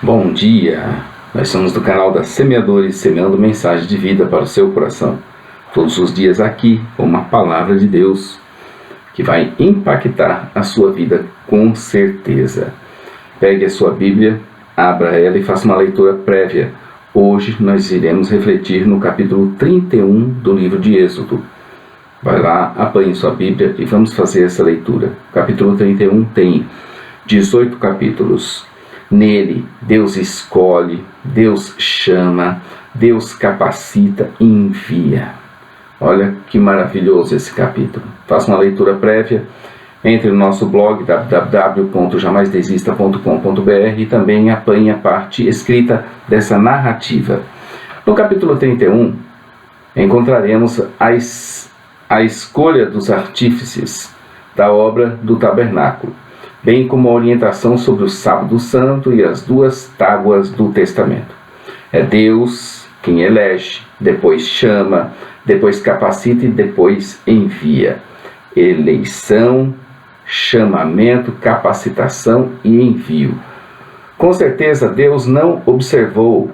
Bom dia! Nós somos do canal da Semeadores, semeando mensagem de vida para o seu coração. Todos os dias aqui, com uma palavra de Deus que vai impactar a sua vida com certeza. Pegue a sua Bíblia, abra ela e faça uma leitura prévia. Hoje nós iremos refletir no capítulo 31 do livro de Êxodo. Vai lá, apanhe sua Bíblia e vamos fazer essa leitura. O capítulo 31 tem 18 capítulos. Nele, Deus escolhe, Deus chama, Deus capacita e envia. Olha que maravilhoso esse capítulo. Faça uma leitura prévia, entre no nosso blog www.jamaisdesista.com.br e também apanhe a parte escrita dessa narrativa. No capítulo 31, encontraremos a escolha dos artífices da obra do tabernáculo, bem como a orientação sobre o sábado santo e as duas tábuas do testamento. É Deus quem elege, depois chama, depois capacita e depois envia. Eleição, chamamento, capacitação e envio. Com certeza Deus não observou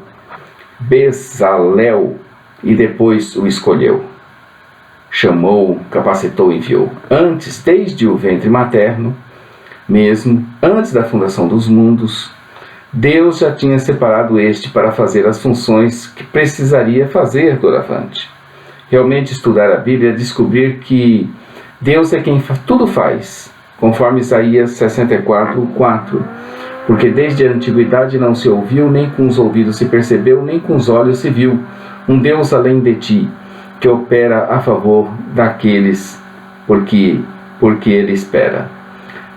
Bezalel e depois o escolheu. Chamou, capacitou e enviou. Antes, desde o ventre materno, mesmo antes da fundação dos mundos, Deus já tinha separado este para fazer as funções que precisaria fazer doravante. Realmente estudar a Bíblia é descobrir que Deus é quem tudo faz, conforme Isaías 64:4. Porque desde a antiguidade não se ouviu, nem com os ouvidos se percebeu, nem com os olhos se viu, um Deus além de ti, que opera a favor daqueles porque Ele espera.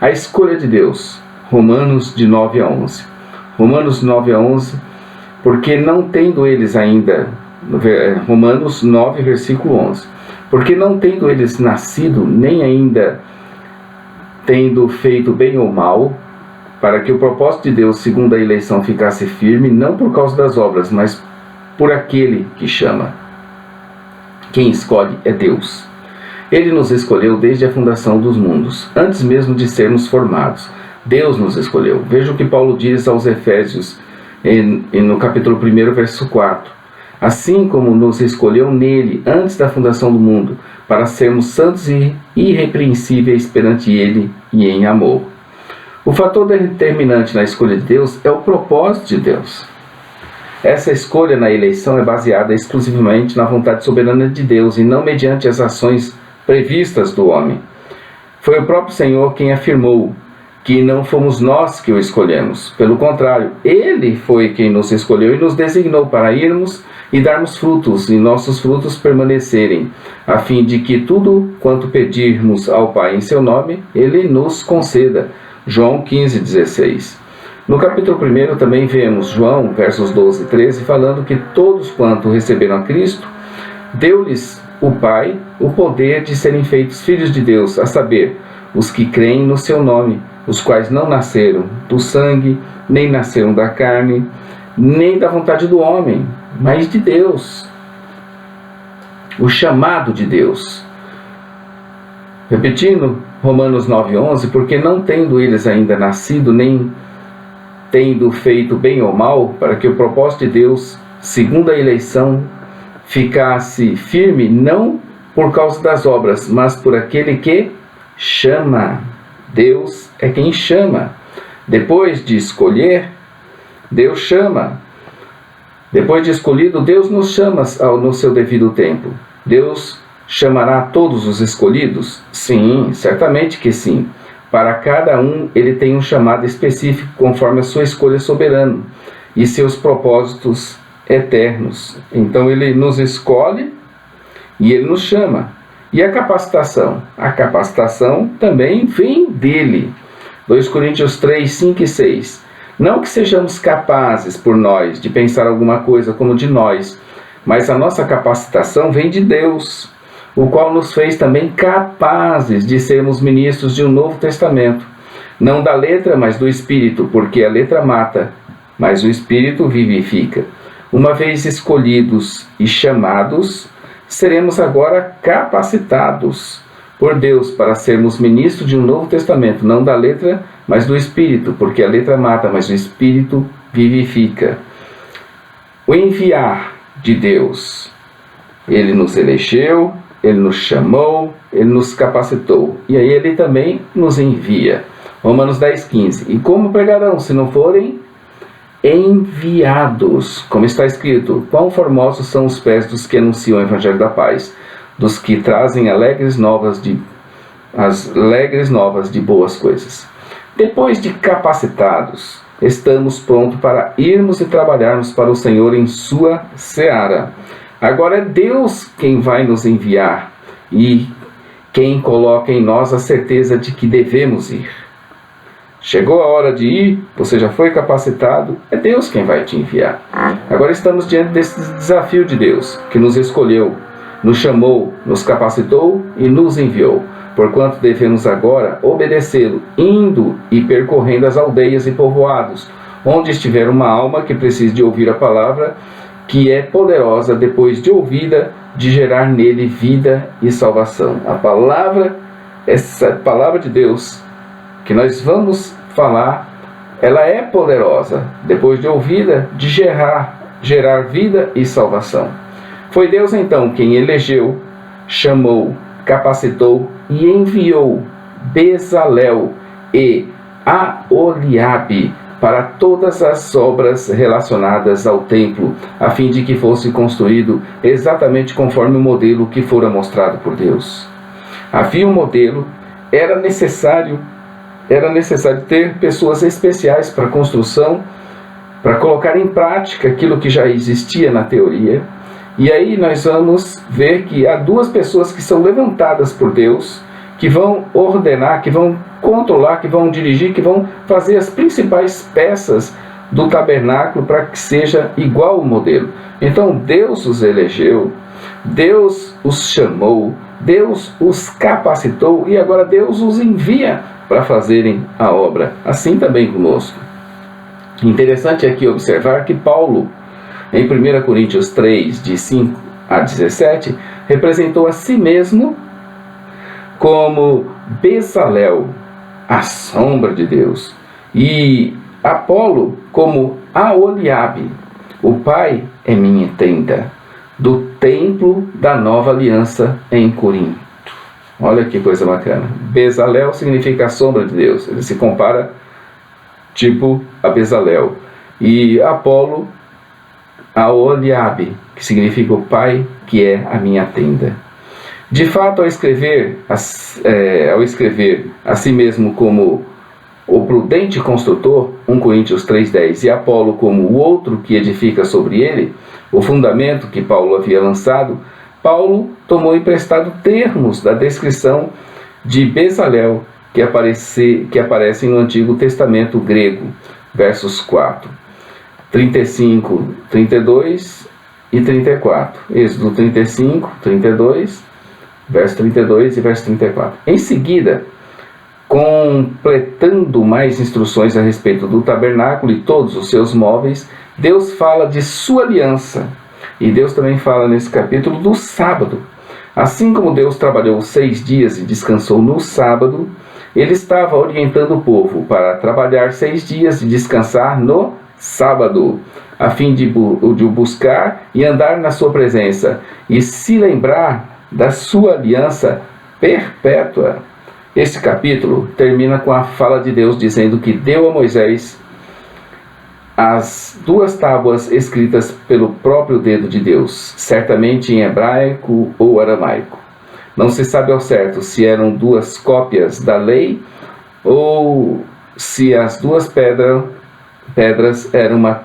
A escolha de Deus, Romanos de 9 a 11. Romanos 9 a 11, porque não tendo eles ainda, Romanos 9, versículo 11. Porque não tendo eles nascido, nem ainda tendo feito bem ou mal, para que o propósito de Deus, segundo a eleição, ficasse firme, não por causa das obras, mas por aquele que chama. Quem escolhe é Deus. Ele nos escolheu desde a fundação dos mundos, antes mesmo de sermos formados. Deus nos escolheu. Veja o que Paulo diz aos Efésios, no capítulo 1, verso 4. Assim como nos escolheu nele, antes da fundação do mundo, para sermos santos e irrepreensíveis perante ele e em amor. O fator determinante na escolha de Deus é o propósito de Deus. Essa escolha na eleição é baseada exclusivamente na vontade soberana de Deus e não mediante as ações previstas do homem. Foi o próprio Senhor quem afirmou que não fomos nós que o escolhemos. Pelo contrário, Ele foi quem nos escolheu e nos designou para irmos e darmos frutos, e nossos frutos permanecerem, a fim de que tudo quanto pedirmos ao Pai em seu nome, Ele nos conceda. João 15:16. No capítulo 1 também vemos João, versos 12 e 13, falando que todos quanto receberam a Cristo, deu-lhes o Pai o poder de serem feitos filhos de Deus, a saber, os que creem no seu nome, os quais não nasceram do sangue, nem nasceram da carne, nem da vontade do homem, mas de Deus. O chamado de Deus. Repetindo, Romanos 9:11, porque não tendo eles ainda nascido, nem tendo feito bem ou mal, para que o propósito de Deus, segundo a eleição, ficasse firme, não por causa das obras, mas por aquele que chama. Deus é quem chama. Depois de escolher, Deus chama. Depois de escolhido, Deus nos chama no seu devido tempo. Deus chamará todos os escolhidos? Sim, certamente que sim. Para cada um, Ele tem um chamado específico, conforme a sua escolha soberana e seus propósitos eternos. Então Ele nos escolhe e Ele nos chama. E a capacitação? A capacitação também vem dEle. 2 Coríntios 3, 5 e 6. Não que sejamos capazes por nós de pensar alguma coisa como de nós, mas a nossa capacitação vem de Deus, o qual nos fez também capazes de sermos ministros de um novo testamento. Não da letra, mas do Espírito, porque a letra mata, mas o Espírito vivifica. Uma vez escolhidos e chamados, seremos agora capacitados por Deus para sermos ministros de um novo testamento, não da letra, mas do Espírito, porque a letra mata, mas o Espírito vivifica. O enviar de Deus. Ele nos elegeu, Ele nos chamou, Ele nos capacitou. E aí Ele também nos envia. Romanos 10:15. E como pregarão, se não forem enviados? Como está escrito, quão formosos são os pés dos que anunciam o Evangelho da paz, dos que trazem alegres novas de boas coisas. Depois de capacitados, estamos prontos para irmos e trabalharmos para o Senhor em sua seara. Agora é Deus quem vai nos enviar e quem coloca em nós a certeza de que devemos ir. Chegou a hora de ir, você já foi capacitado, é Deus quem vai te enviar. Agora estamos diante desse desafio de Deus, que nos escolheu, nos chamou, nos capacitou e nos enviou. Porquanto devemos agora obedecê-lo, indo e percorrendo as aldeias e povoados, onde estiver uma alma que precise de ouvir a palavra, que é poderosa, depois de ouvida, de gerar nele vida e salvação. A palavra, essa palavra de Deus, que nós vamos falar, ela é poderosa, depois de ouvida, de gerar vida e salvação. Foi Deus então quem elegeu, chamou, capacitou e enviou Bezalel e Aholiabe para todas as obras relacionadas ao templo, a fim de que fosse construído exatamente conforme o modelo que fora mostrado por Deus. Havia um modelo, era necessário ter pessoas especiais para a construção, para colocar em prática aquilo que já existia na teoria. E aí nós vamos ver que há duas pessoas que são levantadas por Deus, que vão ordenar, que vão controlar, que vão dirigir, que vão fazer as principais peças do tabernáculo para que seja igual ao modelo. Então Deus os elegeu, Deus os chamou, Deus os capacitou e agora Deus os envia para fazerem a obra. Assim também conosco. Interessante aqui observar que Paulo, em 1 Coríntios 3, de 5 a 17, representou a si mesmo como Bezalel, a sombra de Deus, e Apolo como Aholiabe, o Pai é minha tenda, do templo da nova aliança em Corinto. Olha que coisa bacana. Bezalel significa a sombra de Deus, ele se compara tipo a Bezalel, e Apolo Aholiabe, que significa o Pai que é a minha tenda. De fato, ao escrever a si mesmo como o prudente construtor, 1 Coríntios 3,10, e Apolo como o outro que edifica sobre ele, o fundamento que Paulo havia lançado, Paulo tomou emprestado termos da descrição de Bezalel que aparecem no Antigo Testamento grego, versos 4, 35, 32 e 34. Êxodo 35, 32, verso 32 e verso 34. Em seguida, completando mais instruções a respeito do tabernáculo e todos os seus móveis, Deus fala de sua aliança. E Deus também fala nesse capítulo do sábado. Assim como Deus trabalhou 6 dias e descansou no sábado, Ele estava orientando o povo para trabalhar 6 dias e descansar no sábado, a fim de o buscar e andar na sua presença e se lembrar da sua aliança perpétua. Este capítulo termina com a fala de Deus dizendo que deu a Moisés as 2 tábuas escritas pelo próprio dedo de Deus, certamente em hebraico ou aramaico. Não se sabe ao certo se eram 2 cópias da lei ou se as 2 pedras eram uma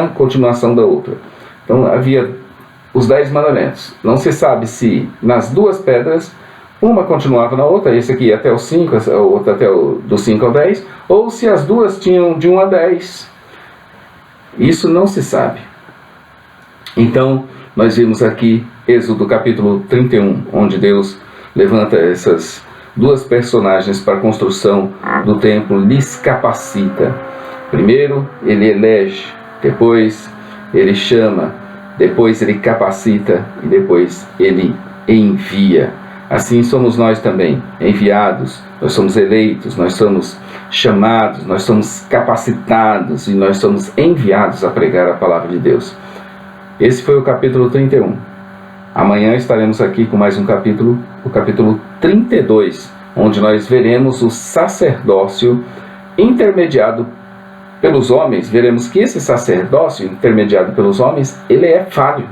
continuação da outra. Então havia os 10 mandamentos. Não se sabe se nas 2 pedras uma continuava na outra, esse aqui até o 5, a outra até do 5 ao 10, ou se as 2 tinham de 1 a 10. Isso não se sabe. Então, nós vimos aqui Êxodo capítulo 31, onde Deus levanta essas 2 personagens para a construção do templo, lhes capacita. Primeiro, ele elege, depois ele chama, depois ele capacita e depois ele envia. Assim somos nós também, enviados, nós somos eleitos, nós somos chamados, nós somos capacitados e nós somos enviados a pregar a palavra de Deus. Esse foi o capítulo 31. Amanhã estaremos aqui com mais um capítulo, o capítulo 32, onde nós veremos o sacerdócio intermediado pelos homens. Veremos que esse sacerdócio intermediado pelos homens, ele é falho.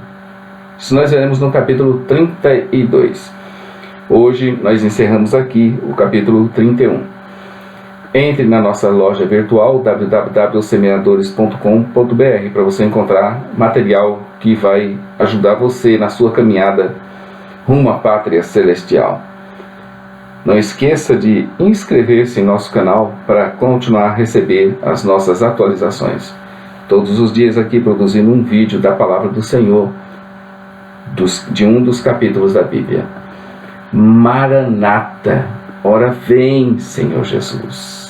Isso nós veremos no capítulo 32. Hoje nós encerramos aqui o capítulo 31. Entre na nossa loja virtual www.semeadores.com.br para você encontrar material que vai ajudar você na sua caminhada rumo à pátria celestial. Não esqueça de inscrever-se em nosso canal para continuar a receber as nossas atualizações. Todos os dias aqui produzindo um vídeo da palavra do Senhor, de um dos capítulos da Bíblia. Maranata, ora vem, Senhor Jesus.